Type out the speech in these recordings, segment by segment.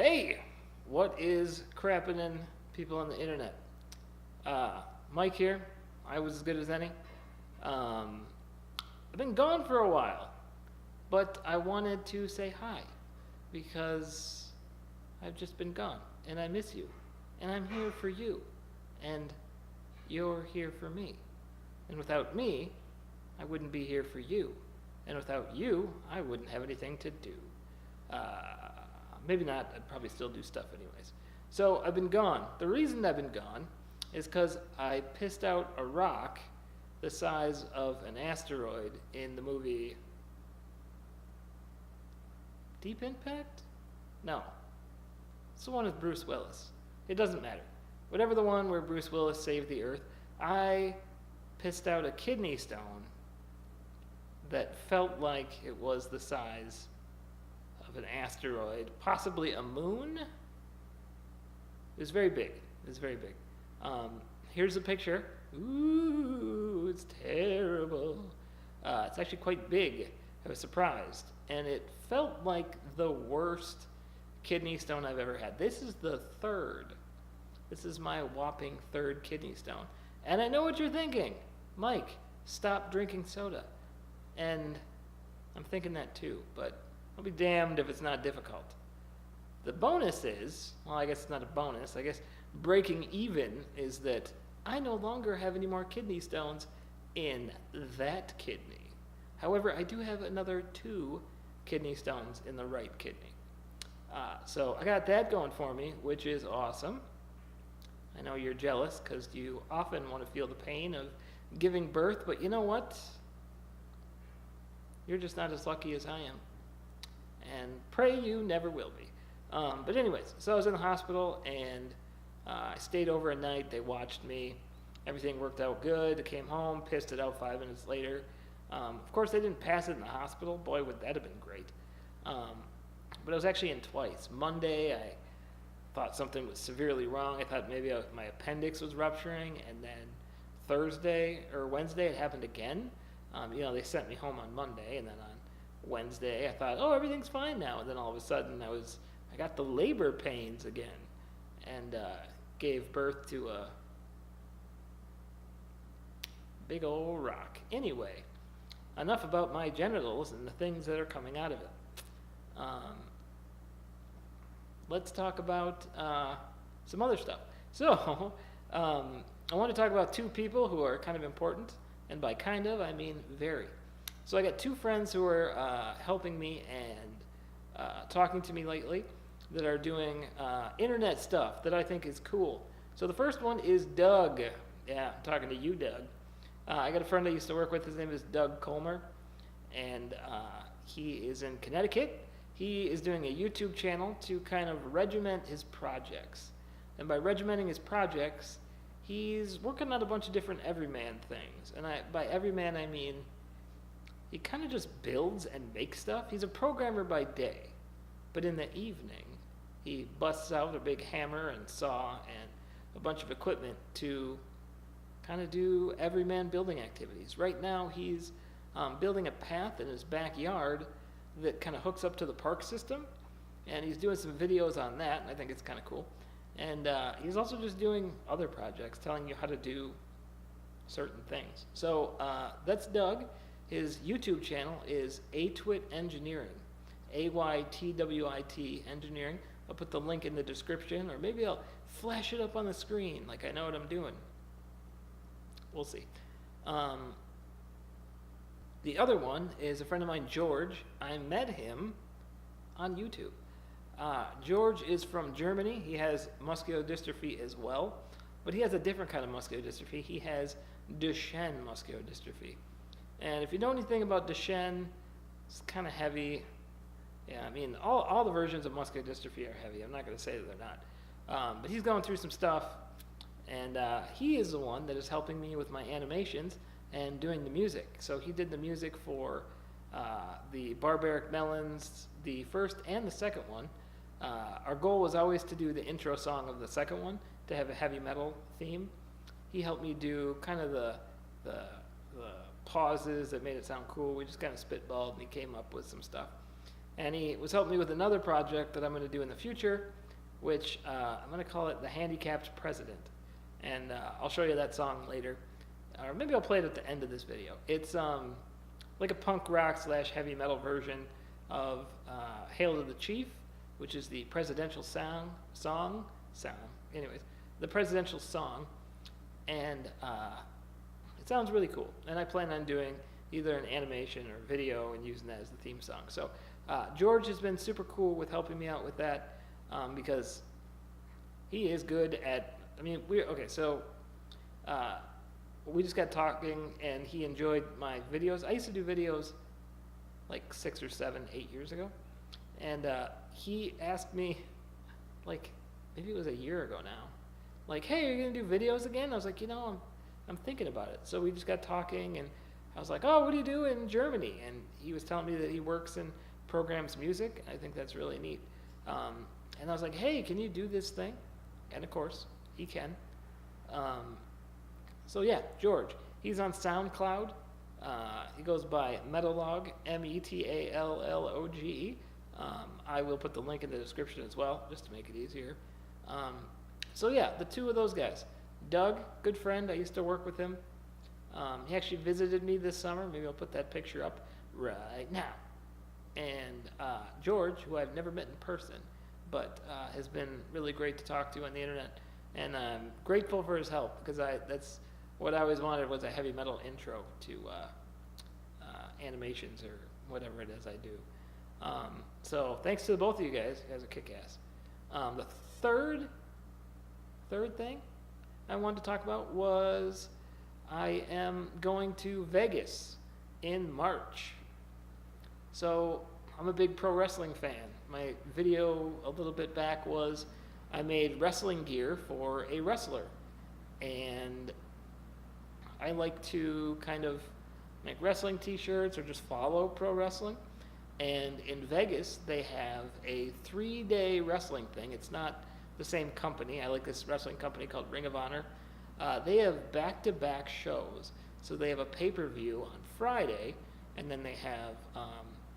Hey, what is crapping people on the internet? Mike here. I was as good as any. Um, I've been gone for a while, but I wanted to say hi because I've just been gone and I miss you. And I'm here for you. And you're here for me. And without me, I wouldn't be here for you. And without you, I wouldn't have anything to do. Uh, Maybe not, I'd probably still do stuff anyways. So I've been gone. The reason I've been gone is because I pissed out a rock the size of an asteroid in the movie Deep Impact? No. It's the one with Bruce Willis. It doesn't matter. Whatever the one where Bruce Willis saved the Earth, I pissed out a kidney stone that felt like it was the size of an asteroid, possibly a moon. It was very big. It was very big. Here's a picture. Ooh, it's terrible. It's actually quite big. I was surprised. And it felt like the worst kidney stone I've ever had. This is the third. This is my whopping third kidney stone. And I know what you're thinking. Mike, stop drinking soda. And I'm thinking that too, but I'll be damned if it's not difficult. The bonus is, well, I guess it's not a bonus. I guess breaking even is that I no longer have any more kidney stones in that kidney. However, I do have another 2 kidney stones in the right kidney. So I got that going for me, which is awesome. I know you're jealous because you often want to feel the pain of giving birth, but you know what? You're just not as lucky as I am. And pray you never will be. But anyways, so I was in the hospital and I stayed over a night. They watched me. Everything worked out good. I came home, pissed it out 5 minutes later. Of course, they didn't pass it in the hospital. Boy, would that have been great. But I was actually in twice. Monday, I thought something was severely wrong. I thought maybe my appendix was rupturing. And then Thursday or Wednesday, it happened again. They sent me home on Monday, and then on Wednesday, I thought, oh, everything's fine now. And then all of a sudden, I got the labor pains again, and gave birth to a big old rock. Anyway, enough about my genitals and the things that are coming out of it. Let's talk about some other stuff. So, I want to talk about 2 people who are kind of important, and by kind of, I mean very. So I got 2 friends who are helping me and talking to me lately that are doing internet stuff that I think is cool. So the first one is Doug. Yeah, I'm talking to you, Doug. I got a friend I used to work with. His name is Doug Colmer, and he is in Connecticut. He is doing a YouTube channel to kind of regiment his projects. And by regimenting his projects, he's working on a bunch of different everyman things. And by everyman, I mean he kind of just builds and makes stuff. He's a programmer by day, but in the evening, he busts out a big hammer and saw and a bunch of equipment to kind of do everyman building activities. Right now, he's building a path in his backyard that kind of hooks up to the park system, and he's doing some videos on that, and I think it's kind of cool. And he's also just doing other projects, telling you how to do certain things. So that's Doug. His YouTube channel is Atwit Engineering, Aytwit Engineering. I'll put the link in the description, or maybe I'll flash it up on the screen like I know what I'm doing. We'll see. The other one is a friend of mine, George. I met him on YouTube. George is from Germany. He has muscular dystrophy as well, but he has a different kind of muscular dystrophy. He has Duchenne muscular dystrophy. And if you know anything about Duchenne, it's kind of heavy. Yeah, I mean, all the versions of muscular dystrophy are heavy. I'm not going to say that they're not. But he's going through some stuff, and he is the one that is helping me with my animations and doing the music. So he did the music for the Barbaric Melons, the first and the second one. Our goal was always to do the intro song of the second one, to have a heavy metal theme. He helped me do kind of the pauses that made it sound cool. We just kind of spitballed, and he came up with some stuff. And he was helping me with another project that I'm going to do in the future, which I'm going to call it The Handicapped President. And I'll show you that song later. Or maybe I'll play it at the end of this video. It's like a punk rock / heavy metal version of Hail to the Chief, which is the presidential anyways, the presidential song. And it sounds really cool. And I plan on doing either an animation or video and using that as the theme song. So George has been super cool with helping me out with that because he is good at, we just got talking and he enjoyed my videos. I used to do videos like 6 or 7, 8 years ago. And he asked me, like, maybe it was a year ago now, like, hey, are you going to do videos again? I was like, I'm thinking about it. So we just got talking and I was like, oh, what do you do in Germany? And he was telling me that he works and programs music. I think that's really neat. And I was like, hey, can you do this thing? And of course, he can. So yeah, George, he's on SoundCloud. He goes by Metalog, Metalloge. I will put the link in the description as well, just to make it easier. So yeah, the two of those guys. Doug, good friend, I used to work with him. He actually visited me this summer. Maybe I'll put that picture up right now. And George, who I've never met in person, but has been really great to talk to on the internet. And I'm grateful for his help, because that's what I always wanted, was a heavy metal intro to animations or whatever it is I do. So thanks to both of you guys. You guys are kick-ass. The third thing I wanted to talk about was I am going to Vegas in March. So I'm a big pro wrestling fan. My video a little bit back was I made wrestling gear for a wrestler. And I like to kind of make wrestling t-shirts or just follow pro wrestling. And in Vegas, they have a 3-day wrestling thing. It's not the same company. I like this wrestling company called Ring of Honor. They have back-to-back shows. So they have a pay-per-view on Friday, and then they have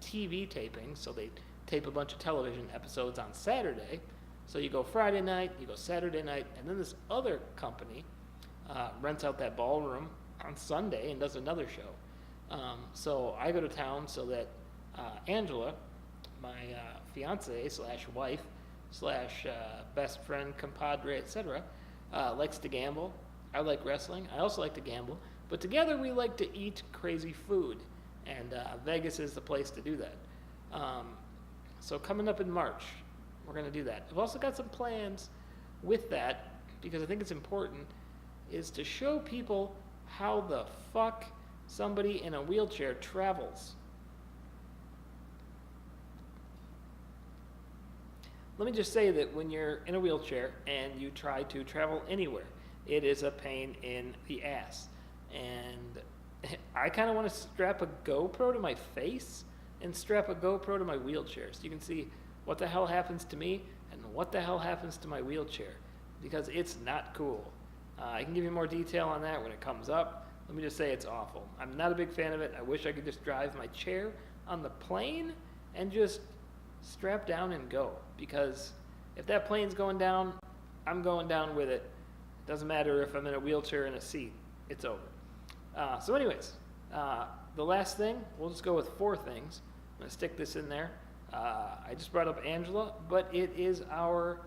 TV tapings. So they tape a bunch of television episodes on Saturday. So you go Friday night, you go Saturday night, and then this other company rents out that ballroom on Sunday and does another show. So I go to town so that Angela, my fiance / wife / best friend, compadre, etc., likes to gamble. I like wrestling. I also like to gamble. But together we like to eat crazy food. And Vegas is the place to do that. So coming up in March, we're going to do that. I've also got some plans with that, because I think it's important, is to show people how the fuck somebody in a wheelchair travels. Let me just say that when you're in a wheelchair and you try to travel anywhere, it is a pain in the ass. And I kind of want to strap a GoPro to my face and strap a GoPro to my wheelchair so you can see what the hell happens to me and what the hell happens to my wheelchair, because it's not cool. I can give you more detail on that when it comes up. Let me just say it's awful. I'm not a big fan of it. I wish I could just drive my chair on the plane and just strap down and go, because if that plane's going down, I'm going down with it. It doesn't matter if I'm in a wheelchair in a seat. It's over. So anyways, the last thing, we'll just go with 4 things. I'm going to stick this in there. I just brought up Angela, but it is our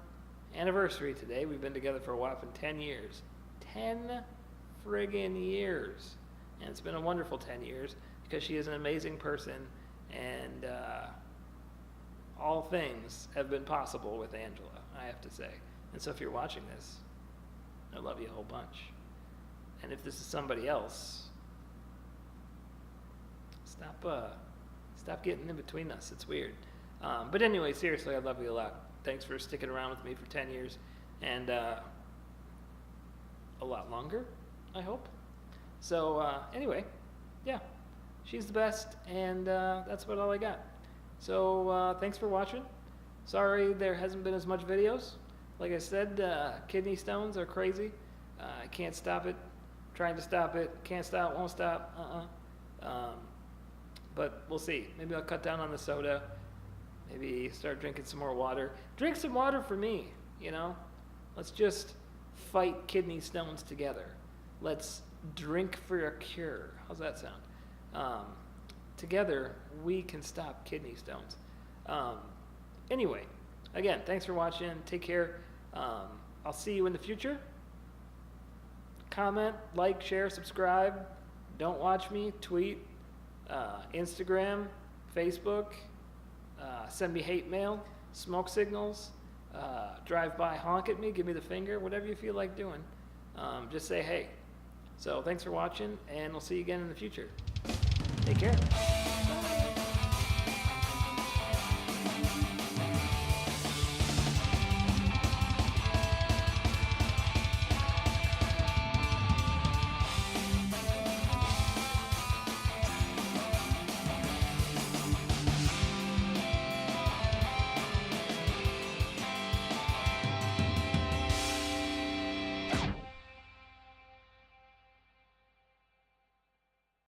anniversary today. We've been together for a whopping 10 years. 10 friggin' years. And it's been a wonderful 10 years, because she is an amazing person, and all things have been possible with Angela, I have to say. And so if you're watching this, I love you a whole bunch. And if this is somebody else, stop getting in between us. It's weird. But anyway, seriously, I love you a lot. Thanks for sticking around with me for 10 years. And a lot longer, I hope. So anyway, yeah, she's the best, and that's about all I got. So thanks for watching. Sorry there hasn't been as much videos. Like I said, kidney stones are crazy. I can't stop it. Trying to stop it. Can't stop, won't stop. But we'll see. Maybe I'll cut down on the soda. Maybe start drinking some more water. Drink some water for me, you know? Let's just fight kidney stones together. Let's drink for a cure. How's that sound? Together, we can stop kidney stones. Anyway, again, thanks for watching. Take care. I'll see you in the future. Comment, like, share, subscribe. Don't watch me. Tweet, Instagram, Facebook. Send me hate mail, smoke signals, drive by, honk at me, give me the finger, whatever you feel like doing. Just say hey. So thanks for watching, and we'll see you again in the future. Take care. Bye.